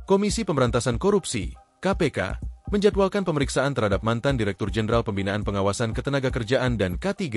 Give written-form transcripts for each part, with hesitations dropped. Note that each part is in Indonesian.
Komisi Pemberantasan Korupsi, KPK, menjadwalkan pemeriksaan terhadap mantan Direktur Jenderal Pembinaan Pengawasan Ketenagakerjaan dan K3,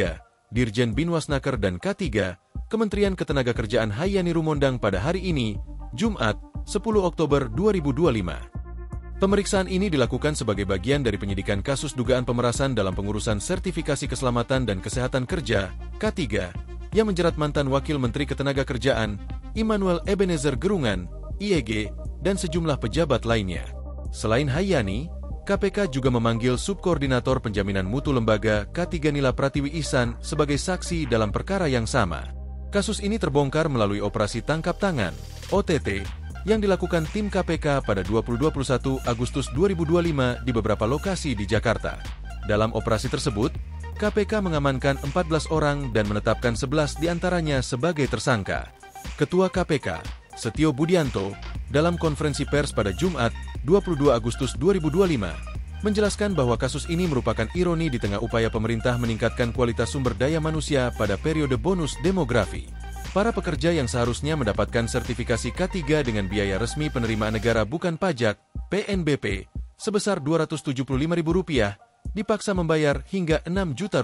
Dirjen Binwasnaker dan K3, Kementerian Ketenagakerjaan Hayani Rumondang pada hari ini, Jumat, 10 Oktober 2025. Pemeriksaan ini dilakukan sebagai bagian dari penyidikan kasus dugaan pemerasan dalam pengurusan sertifikasi keselamatan dan kesehatan kerja, K3, yang menjerat mantan Wakil Menteri Ketenagakerjaan, Immanuel Ebenezer Gerungan, IEG, dan sejumlah pejabat lainnya. Selain Hayani, KPK juga memanggil Subkoordinator Penjaminan Mutu Lembaga K3 Nila Pratiwi Ihsan sebagai saksi dalam perkara yang sama. Kasus ini terbongkar melalui operasi tangkap tangan, OTT, yang dilakukan tim KPK pada 21 Agustus 2025 di beberapa lokasi di Jakarta. Dalam operasi tersebut, KPK mengamankan 14 orang dan menetapkan 11 diantaranya sebagai tersangka. Ketua KPK, Setio Budianto, dalam konferensi pers pada Jumat, 22 Agustus 2025, menjelaskan bahwa kasus ini merupakan ironi di tengah upaya pemerintah meningkatkan kualitas sumber daya manusia pada periode bonus demografi. Para pekerja yang seharusnya mendapatkan sertifikasi K3 dengan biaya resmi penerimaan negara bukan pajak, PNBP, sebesar Rp275.000, dipaksa membayar hingga Rp6 juta.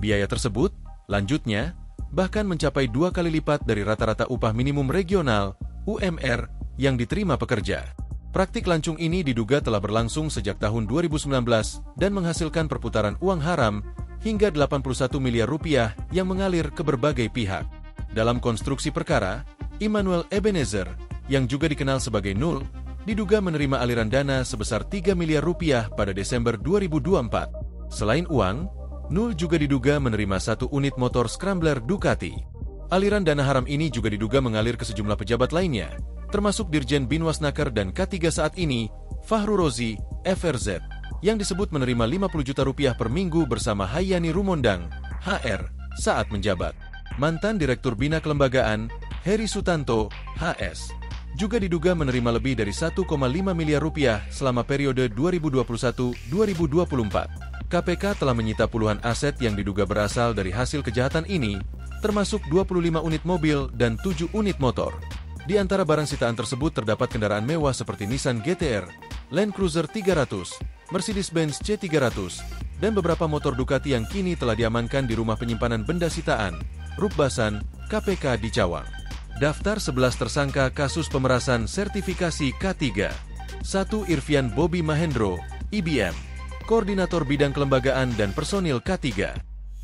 Biaya tersebut, lanjutnya, bahkan mencapai 2 kali lipat dari rata-rata upah minimum regional, UMR, yang diterima pekerja. Praktik lancung ini diduga telah berlangsung sejak tahun 2019 dan menghasilkan perputaran uang haram hingga Rp81 miliar yang mengalir ke berbagai pihak. Dalam konstruksi perkara, Immanuel Ebenezer, yang juga dikenal sebagai Nul, diduga menerima aliran dana sebesar Rp3 miliar pada Desember 2024. Selain uang, Nul juga diduga menerima 1 unit motor Scrambler Ducati. Aliran dana haram ini juga diduga mengalir ke sejumlah pejabat lainnya, termasuk Dirjen Binwasnaker dan K3 saat ini, Fahru Rozi, FRZ, yang disebut menerima Rp50 juta per minggu bersama Hayani Rumondang, HR, saat menjabat. Mantan Direktur Bina Kelembagaan, Heri Sutanto, HS, juga diduga menerima lebih dari Rp1,5 miliar selama periode 2021-2024. KPK telah menyita puluhan aset yang diduga berasal dari hasil kejahatan ini, termasuk 25 unit mobil dan 7 unit motor. Di antara barang sitaan tersebut terdapat kendaraan mewah seperti Nissan GT-R, Land Cruiser 300, Mercedes-Benz C300, dan beberapa motor Ducati yang kini telah diamankan di rumah penyimpanan benda sitaan, Rukbasan, KPK di Cawang. Daftar 11 tersangka kasus pemerasan sertifikasi K3. 1. Irvian Bobby Mahendro, IBM, Koordinator Bidang Kelembagaan dan Personil K3.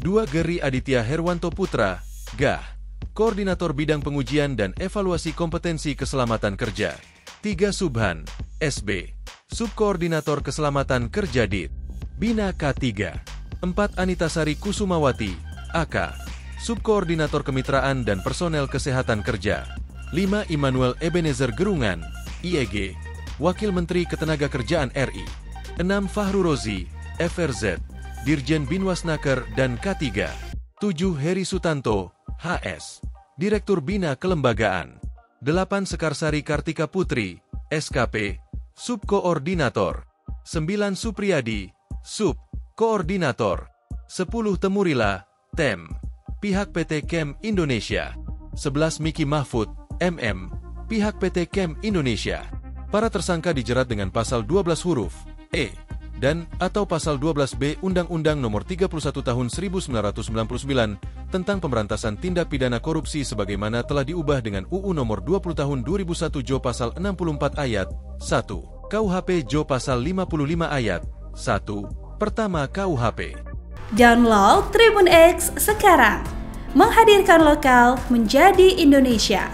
2. Geri Aditya Herwanto Putra, GAH, Koordinator Bidang Pengujian dan Evaluasi Kompetensi Keselamatan Kerja. 3. Subhan, SB, Subkoordinator Keselamatan Kerja DIT, Bina K3. 4. Anitasari Kusumawati, AK, Subkoordinator Kemitraan dan Personel Kesehatan Kerja. 5. Immanuel Ebenezer Gerungan, IEG, Wakil Menteri Ketenagakerjaan RI. 6. Fahru Rozi, FRZ, Dirjen Binwasnaker dan K3. 7. Heri Sutanto, HS, Direktur Bina Kelembagaan. 8. Sekarsari Kartika Putri, SKP, Subkoordinator. 9. Supriyadi, Sub, Koordinator. 10. Temurila, TEM, Pihak PT Chem Indonesia. 11. Miki Mahfud, MM, Pihak PT Chem Indonesia. Para tersangka dijerat dengan pasal 12 huruf E dan atau pasal 12B Undang-Undang Nomor 31 Tahun 1999 tentang pemberantasan tindak pidana korupsi sebagaimana telah diubah dengan UU Nomor 20 Tahun 2001 Jo Pasal 64 Ayat 1 KUHP Jo Pasal 55 Ayat 1 Pertama KUHP. Download Tribun X sekarang, menghadirkan lokal menjadi Indonesia.